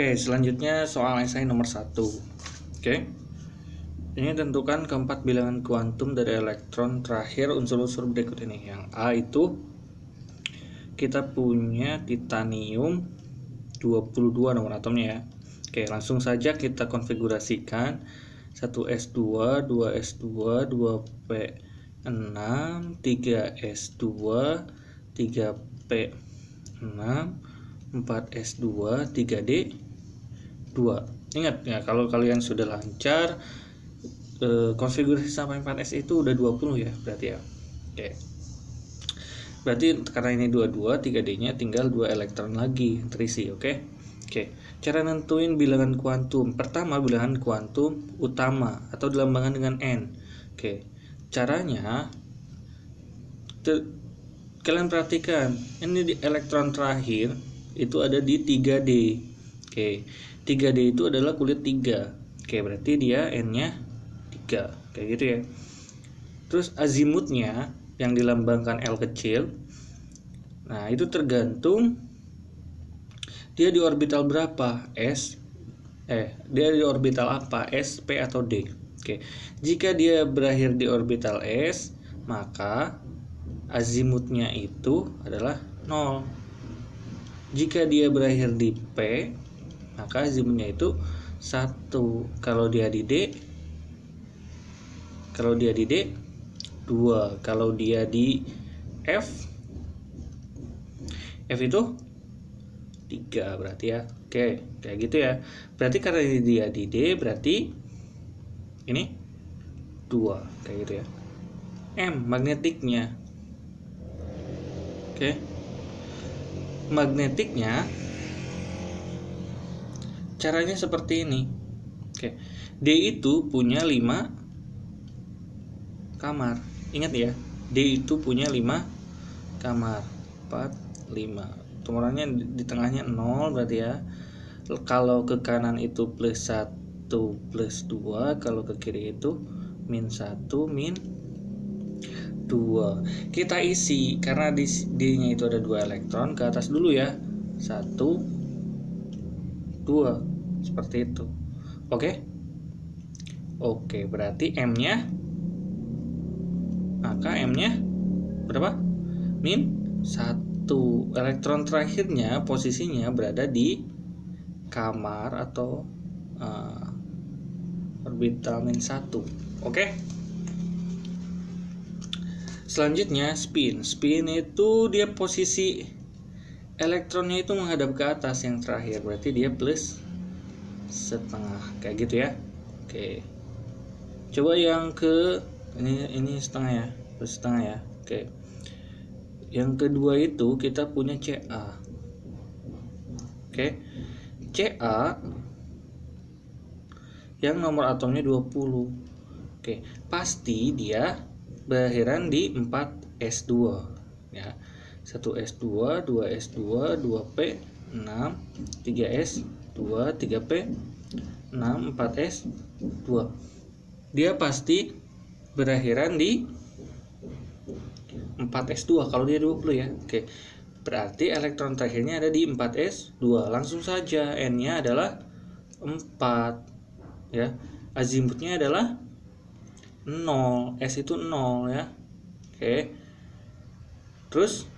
Oke, selanjutnya soal esai nomor 1. Oke. Ini tentukan keempat bilangan kuantum dari elektron terakhir unsur-unsur berikut ini. Yang A itu kita punya titanium 22 nomor atomnya ya. Oke, langsung saja kita konfigurasikan 1s2, 2s2, 2p6, 3s2, 3p6, 4s2, 3d2. Ingat ya, kalau kalian sudah lancar konfigurasi sampai 4s itu udah 20 ya berarti ya. Oke. Berarti karena ini 22, 3d-nya tinggal 2 elektron lagi yang terisi, oke? Oke. Cara nentuin bilangan kuantum. Pertama, bilangan kuantum utama atau dilambangkan dengan n. Oke. Caranya kalian perhatikan, ini di elektron terakhir itu ada di 3D. Oke. 3D itu adalah kulit 3. Oke, berarti dia n-nya 3. Kayak gitu ya. Terus azimutnya yang dilambangkan L kecil. Nah, itu tergantung dia di orbital berapa, dia di orbital apa, S, P atau D. Oke. Jika dia berakhir di orbital S, maka azimutnya itu adalah 0. Jika dia berakhir di P, maka azimutnya itu 1. Kalau dia di D, 2. Kalau dia di F itu 3 berarti ya. Oke, kayak gitu ya. Berarti karena dia di D, berarti ini 2, kayak gitu ya. M, magnetiknya. Oke. Magnetiknya caranya seperti ini. Oke. D itu punya 5 kamar. Ingat ya, D itu punya 5 kamar. 4, 5. Tumornya di tengahnya 0 berarti ya. Kalau ke kanan itu plus 1 plus 2, kalau ke kiri itu min 1 min 2. Kita isi karena di D-nya itu ada 2 elektron, ke atas dulu ya. 1 2 seperti itu. Oke? Oke, berarti M-nya, maka M-nya berapa? Min 1. Elektron terakhirnya posisinya berada di kamar atau orbital min 1. Oke? Selanjutnya spin. Spin itu dia posisi elektronnya itu menghadap ke atas yang terakhir, berarti dia plus setengah, kayak gitu ya. Oke. Coba yang ke ini setengah ya, plus setengah ya. Oke. Yang kedua itu kita punya Ca. Oke. Ca yang nomor atomnya 20. Oke, pasti dia berakhiran di 4s2 ya. 1s2, 2s2, 2p6, 3s2, 3p6, 4s2. Dia pasti berakhiran di 4s2 kalau dia 20 ya. Oke. Berarti elektron terakhirnya ada di 4s2. Langsung saja n-nya adalah 4 ya. Azimutnya adalah 0. S itu 0 ya. Oke. Terus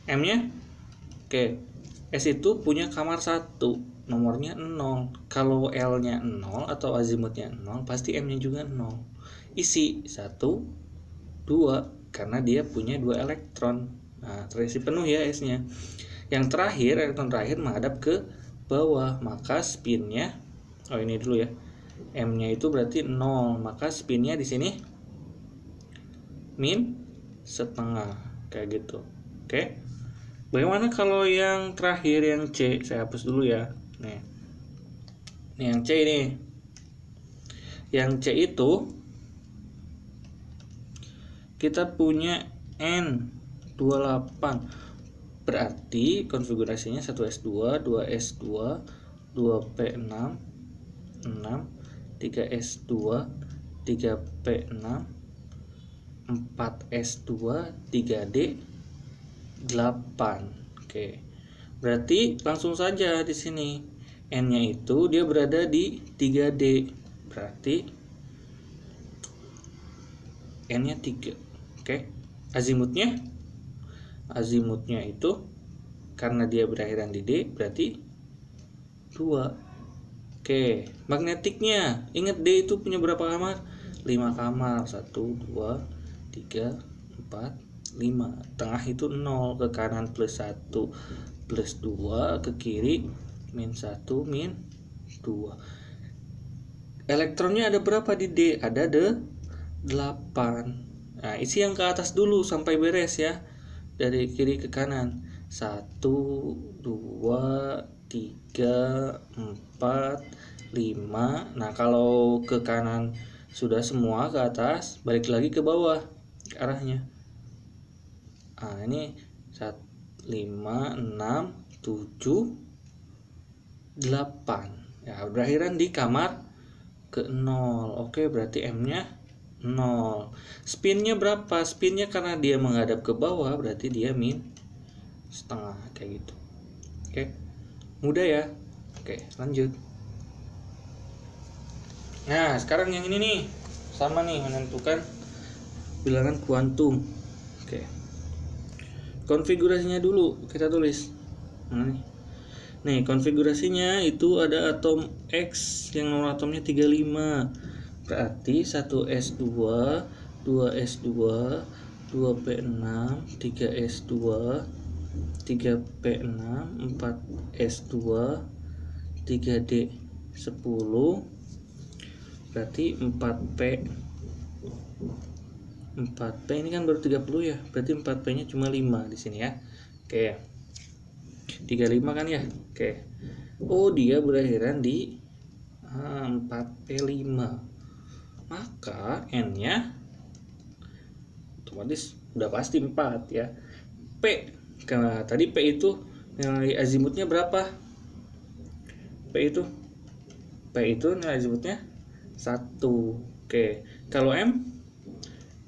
m-nya, oke, S itu punya kamar 1, nomornya 0. Kalau L-nya 0 atau azimutnya 0, pasti M-nya juga 0. Isi 1 2 karena dia punya 2 elektron. Nah, terisi penuh ya S-nya. Yang terakhir, elektron terakhir menghadap ke bawah, maka spinnya, ini dulu ya. M-nya itu berarti 0, maka spinnya di sini min setengah, kayak gitu. Oke. Bagaimana kalau yang terakhir, yang C? Saya hapus dulu ya. Nih. Ini yang C ini. Yang C itu kita punya N28. Berarti konfigurasinya 1s2, 2s2, 2p6, 6, 3s2, 3p6, 4s2, 3d8. Oke. Berarti langsung saja di sini N-nya itu dia berada di 3D. Berarti N-nya 3. Oke. Azimutnya itu karena dia berakhiran di D berarti 2. Oke, magnetiknya. Ingat D itu punya berapa kamar? 5 kamar. 1 2 3 4 5. Tengah itu 0, ke kanan plus 1 plus 2, ke kiri min 1 min 2. Elektronnya ada berapa di D? Ada 8. Nah, isi yang ke atas dulu sampai beres ya. Dari kiri ke kanan. 1 2 3 4 5. Nah, kalau ke kanan sudah semua, ke atas balik lagi ke bawah ke arahnya. Nah, ini 5 6 7 8. Ya, berakhiran di kamar ke 0. Oke, berarti M-nya 0. Spinnya berapa? Spinnya karena dia menghadap ke bawah berarti dia min setengah, kayak gitu. Oke. Mudah ya? Oke, lanjut. Nah, sekarang yang ini nih. Sama nih, menentukan bilangan kuantum. Oke. Konfigurasinya dulu kita tulis. Mana nih? Nih, konfigurasinya itu ada atom X yang nomor atomnya 35. Berarti 1s2, 2s2, 2p6, 3s2, 3p6, 4s2, 3d10. Berarti 4p ini kan baru 30 ya. Berarti 4p-nya cuma 5 di sini ya. Oke. 35 kan ya? Oke. Oh, dia berakhiran di 4p5. Maka N-nya otomatis udah pasti 4 ya. P, karena tadi P itu nilai azimutnya berapa? P itu nilai azimutnya 1. Oke. Kalau M,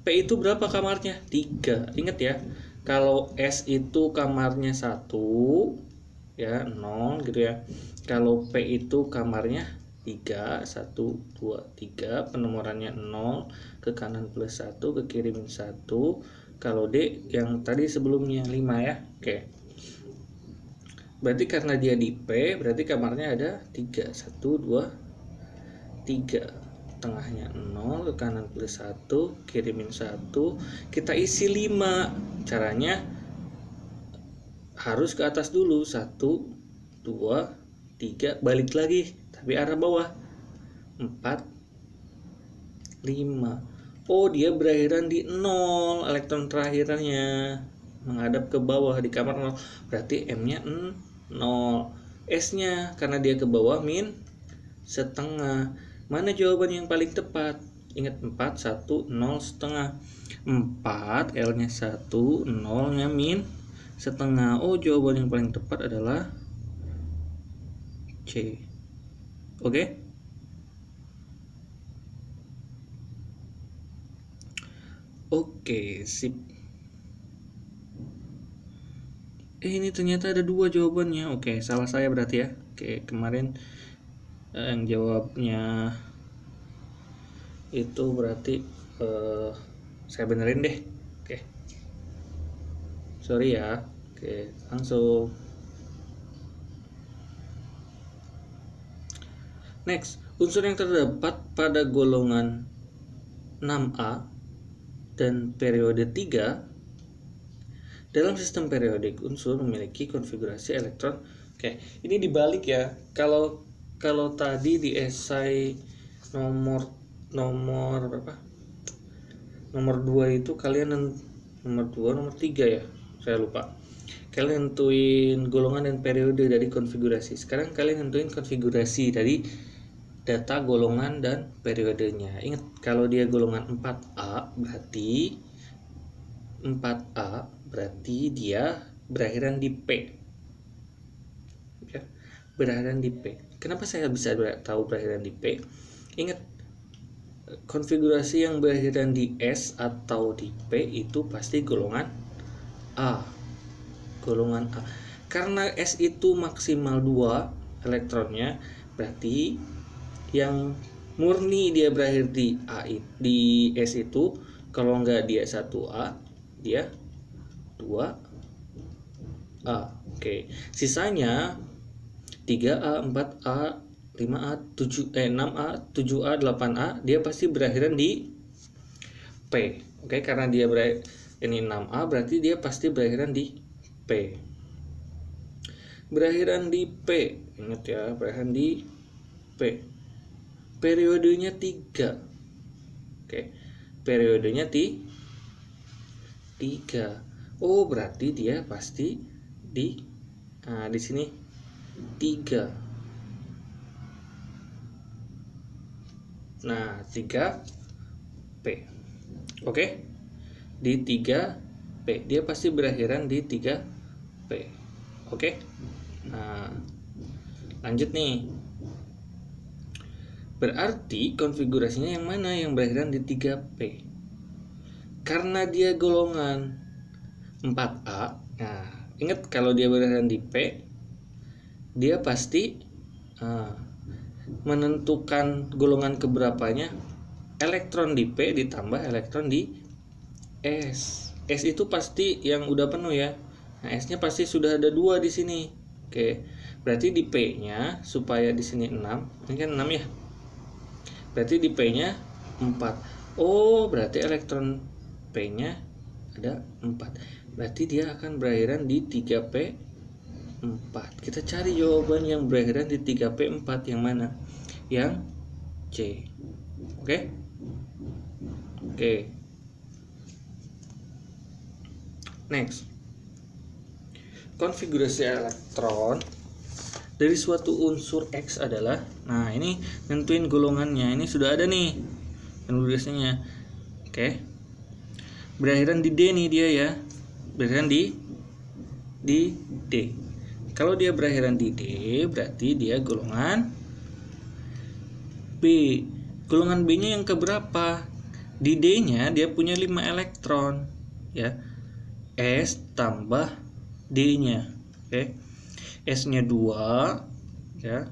P itu berapa kamarnya? 3. Ingat ya. Kalau S itu kamarnya 1 ya, 0 gitu ya. Kalau P itu kamarnya 3, 1 2 3, penomorannya 0, ke kanan plus 1, ke kiri min 1. Kalau D yang tadi sebelumnya 5 ya. Oke. Berarti karena dia di P, berarti kamarnya ada 3, 1 2 3. Tengahnya 0, ke kanan plus 1, kiri min 1. Kita isi 5. Caranya harus ke atas dulu. 1 2 3, balik lagi tapi arah bawah. 4 5. Oh, dia berakhiran di 0, elektron terakhirannya menghadap ke bawah di kamar 0. Berarti M-nya 0. S-nya karena dia ke bawah min setengah. Mana jawaban yang paling tepat? Ingat 4 1 0 setengah. 4 L-nya 1, 0-nya min setengah. Oh, jawaban yang paling tepat adalah C. Oke? Oke, sip. Ini ternyata ada 2 jawabannya. Oke, salah saya berarti ya. Oke, kemarin yang jawabnya itu berarti saya benerin deh. Oke. Sorry ya. Oke, langsung. Next, unsur yang terdapat pada golongan 6A dan periode 3 dalam sistem periodik unsur memiliki konfigurasi elektron. Oke, ini dibalik ya. Kalau tadi di esai nomor berapa? Nomor 2 itu kalian nomor 2, nomor 3 ya. Saya lupa. Kalian nentuin golongan dan periode dari konfigurasi. Sekarang kalian nentuin konfigurasi dari data golongan dan periodenya. Ingat, kalau dia golongan 4A berarti dia berakhiran di P. Ya, berakhiran di P. Kenapa saya bisa tahu berakhiran di P? Ingat, konfigurasi yang berakhiran di S atau di P itu pasti golongan A. Golongan A. Karena S itu maksimal 2, elektronnya, berarti yang murni dia berakhir di di S itu, kalau enggak dia 1A, dia 2A. Oke. Sisanya 3A, 4A, 5A, 6A, 7A, 8A, dia pasti berakhiran di P. Oke, karena dia ini 6A, berarti dia pasti berakhiran di P. Berakhiran di P. Ingat ya, berakhiran di P. Periodenya 3. Oke. Periodenya 3. Oh, berarti dia pasti di sini 3. Nah, 3P. Oke. Di 3P. Dia pasti berakhiran di 3P. Oke. Nah, lanjut nih. Berarti konfigurasinya yang mana yang berakhiran di 3P? Karena dia golongan 4A. Nah, ingat kalau dia berakhiran di P, dia pasti menentukan golongan keberapanya elektron di P ditambah elektron di S. S itu pasti yang udah penuh ya. Nah, S-nya pasti sudah ada 2 di sini. Oke. Berarti di P-nya supaya di sini 6. Ini kan 6 ya. Berarti di P-nya 4. Oh, berarti elektron P-nya ada 4. Berarti dia akan berakhiran di 3P4. Kita cari jawaban yang berakhiran di 3P4 yang mana? Yang C. Oke? Oke. Next. Konfigurasi elektron dari suatu unsur X adalah, nah ini nentuin golongannya, ini sudah ada nih konfigurasinya. Oke. Berakhiran di D nih dia ya. Berakhiran di D. Kalau dia berakhiran di D, berarti dia golongan B. Golongan B-nya yang keberapa? Di D-nya dia punya 5 elektron ya. S tambah D-nya. Oke. S-nya 2 ya.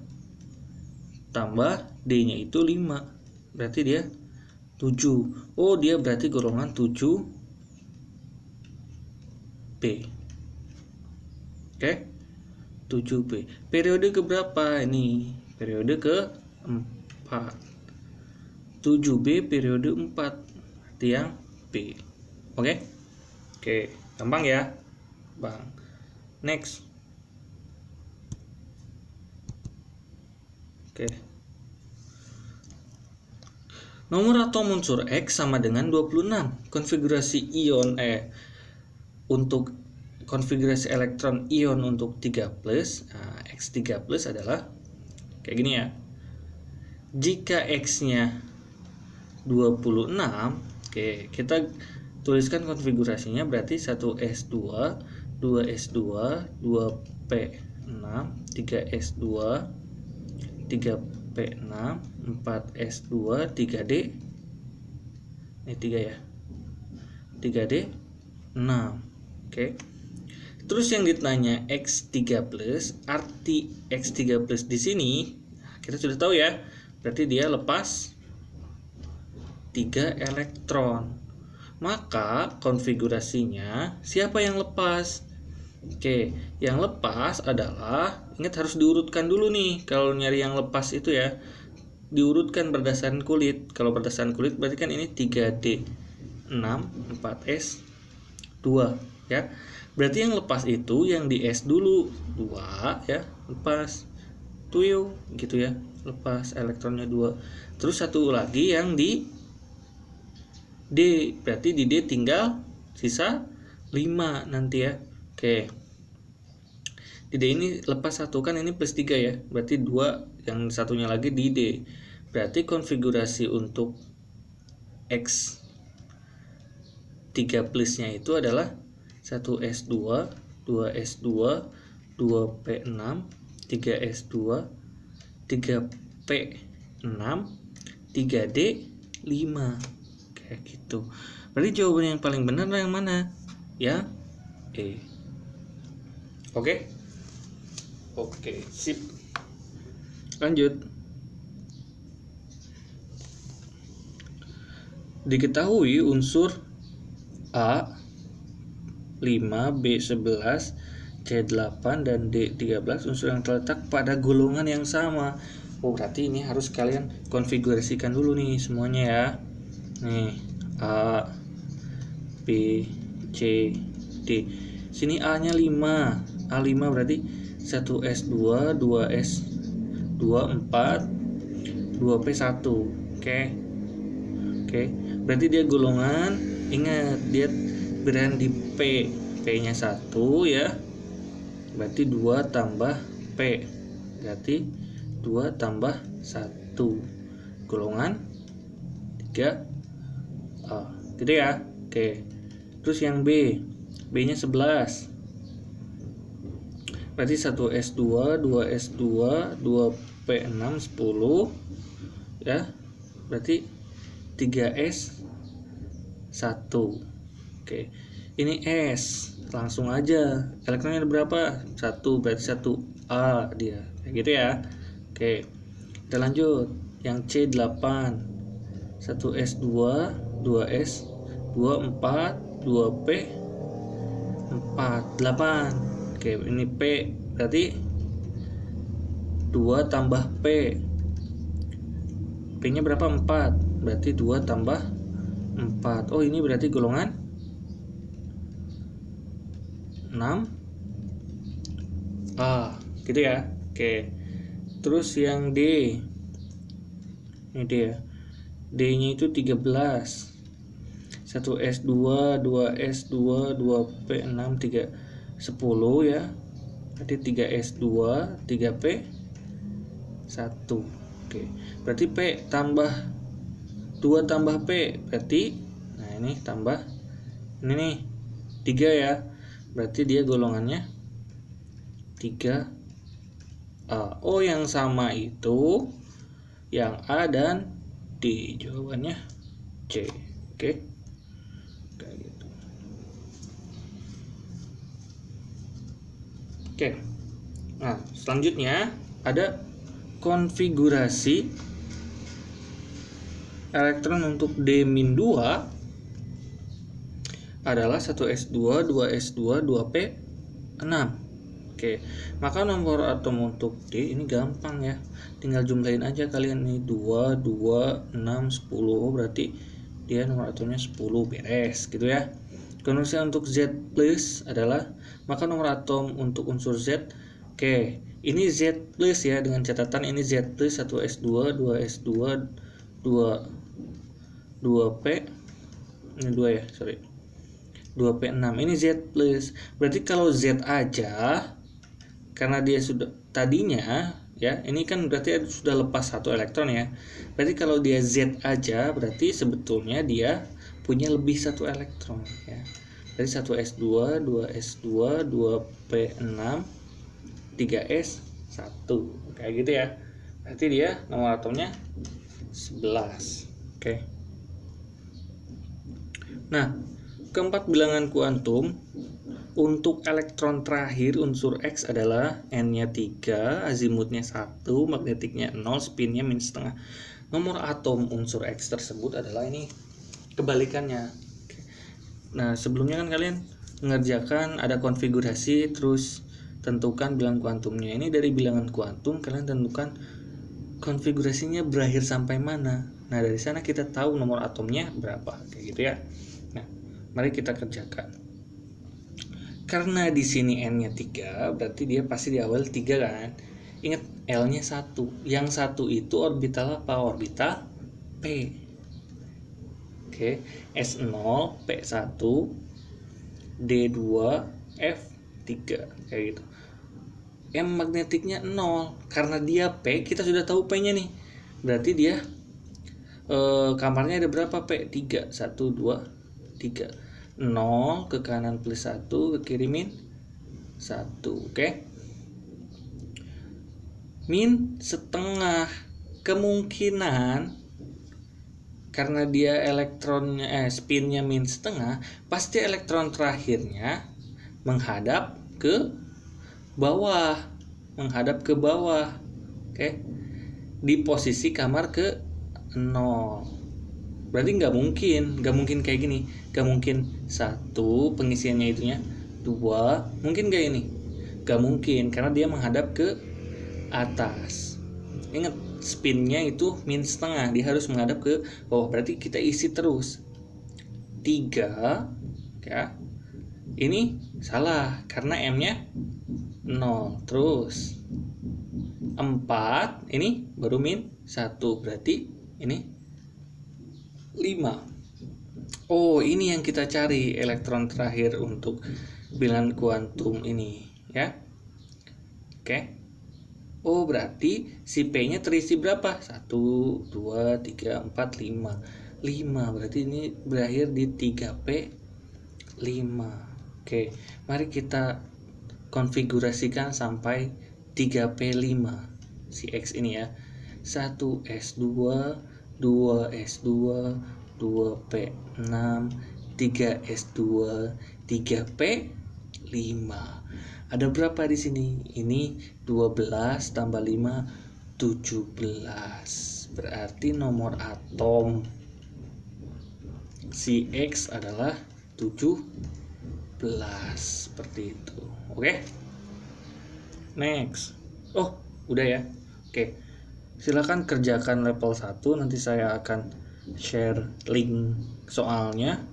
Tambah D-nya itu 5. Berarti dia 7. Oh, dia berarti golongan 7B. Oke. 7B. Periode keberapa ini? Periode ke-4. 7B periode 4. Berarti yang B. Oke. Oke, gampang ya, Bang. Next. Oke. Nomor atom unsur X sama dengan 26. Konfigurasi ion untuk konfigurasi elektron ion untuk 3+, X3+ adalah kayak gini ya. Jika X-nya 26, oke, kita tuliskan konfigurasinya berarti 1s2, 2s2, 2p6, 3s2, 3p6, 4s2, 3d. Ini 3 ya. 3d6. Oke. Terus yang ditanya X3+, arti X3+ di sini kita sudah tahu ya. Berarti dia lepas 3 elektron. Maka konfigurasinya siapa yang lepas? Oke, yang lepas adalah, ingat harus diurutkan dulu nih. Kalau nyari yang lepas itu ya, diurutkan berdasarkan kulit. Kalau berdasarkan kulit berarti kan ini 3D6, 4S2 ya. Berarti yang lepas itu yang di S dulu 2 ya, lepas tuh gitu ya, lepas elektronnya 2. Terus satu lagi yang di D, berarti di D tinggal sisa 5 nanti ya. Oke. Di D ini lepas 1 kan, ini plus 3 ya. Berarti 2 yang satunya lagi di D. Berarti konfigurasi untuk X 3 plusnya itu adalah 1S2, 2S2, 2P6, 3S2, 3P6, 3D5. Kayak gitu. Berarti jawaban yang paling benar yang mana? Ya, E. Oke? Oke, sip. Lanjut. Diketahui unsur A 5, B 11, C 8, dan D 13 unsur yang terletak pada golongan yang sama. Oh, berarti ini harus kalian konfigurasikan dulu nih semuanya ya. Nih, A, B, C, D. Sini A-nya 5. A5 berarti 1S2, 2S2, 4, 2P1. Oke. Berarti dia golongan, ingat dia berada di P. P-nya 1 ya. Berarti 2 tambah P. Berarti 2 tambah 1. Golongan 3A. Gitu ya. Oke. Terus yang B. B-nya 11. Berarti 1S2, 2S2, 2P6, 10 ya. Berarti 3S1. Oke. Ini S. Langsung aja. Elektronnya ada berapa? 1. Berarti 1A dia. Kayak gitu ya. Oke. Kita lanjut. Yang C8. 1S2, 2S, 24, 2P, 4, 8. Oke, ini P berarti 2 tambah P. P-nya berapa? 4. Berarti 2 tambah 4. Oh, ini berarti golongan 6A. Gitu ya. Oke. Terus yang D. Ini D ya. D-nya itu 13. 1S2, 2S2, 2P6, 3, 10 ya. Berarti 3S2, 3P1. Oke. Berarti P tambah 2 tambah P. Berarti nah ini tambah ini nih 3 ya. Berarti dia golongannya 3A. Oh, yang sama itu yang A dan D. Jawabannya C. Oke. Kayak gitu. Oke. Nah, selanjutnya ada konfigurasi elektron untuk D-2 adalah 1S2, 2S2, 2P6. Oke, maka nomor atom untuk D ini gampang ya. Tinggal jumlahin aja kalian nih 2, 2, 6, 10. Berarti dia nomor atomnya 10, beres gitu ya. Konversi untuk Z plus adalah, maka nomor atom untuk unsur Z. Oke, ini Z plus ya, dengan catatan ini Z plus 1S2, 2S2, 2P, ini 2 ya, sorry, 2P6, ini Z plus. Berarti kalau Z aja, karena dia sudah tadinya ya, ini kan berarti sudah lepas 1 elektron ya. Berarti kalau dia Z aja, berarti sebetulnya dia punya lebih 1 elektron ya. Berarti 1S2, 2S2, 2P6, 3S1. Kayak gitu ya. Berarti dia nomor atomnya 11. Oke. Nah, keempat bilangan kuantum untuk elektron terakhir unsur X adalah N-nya 3, azimutnya 1, magnetiknya 0, spinnya -setengah. Nomor atom unsur X tersebut adalah ini kebalikannya. Nah, sebelumnya kan kalian mengerjakan ada konfigurasi, terus tentukan bilangan kuantumnya. Ini dari bilangan kuantum kalian tentukan konfigurasinya berakhir sampai mana. Nah, dari sana kita tahu nomor atomnya berapa, kayak gitu ya. Nah, mari kita kerjakan. Karena di sini N-nya 3, berarti dia pasti di awal 3 kan. Ingat L-nya 1. Yang 1 itu orbital apa? Orbital P. Oke, S0, P1, D2, F3 kayak gitu. M magnetiknya 0. Karena dia P, kita sudah tahu P-nya nih. Berarti dia kamarnya ada berapa P? 3. 1, 2, 3. 0 ke kanan plus 1, ke kiri min 1. Oke. Min setengah. Kemungkinan karena dia elektronnya spinnya min setengah, pasti elektron terakhirnya menghadap ke bawah. Oke. di posisi kamar ke 0. Berarti nggak mungkin kayak gini. Nggak mungkin 1 pengisiannya itunya 2, mungkin nggak ini? Nggak mungkin, karena dia menghadap ke atas. Ingat, spinnya itu min setengah, dia harus menghadap ke bawah. Berarti kita isi terus 3 ya. Ini salah karena M-nya 0. Terus 4 ini baru min 1, berarti ini 5. Oh, ini yang kita cari, elektron terakhir untuk bilangan kuantum ini ya. Oke. Oh, berarti si P-nya terisi berapa? 1, 2, 3, 4, 5. 5, berarti ini berakhir di 3P5. Oke, mari kita konfigurasikan sampai 3P5 si X ini ya. 1S2, 2S2, 2P6, 3S2, 3P5. Ada berapa di sini? Ini 12 tambah 5, 17. Berarti nomor atom si X adalah 17. Seperti itu. Oke. Next. Oh, udah ya. Oke. Silakan kerjakan level 1, nanti saya akan share link soalnya.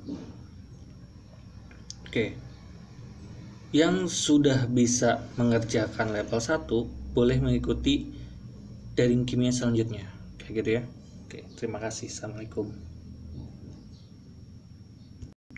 Oke. Yang sudah bisa mengerjakan level 1 boleh mengikuti daring kimia selanjutnya. Kayak gitu ya. Oke, terima kasih. Assalamualaikum.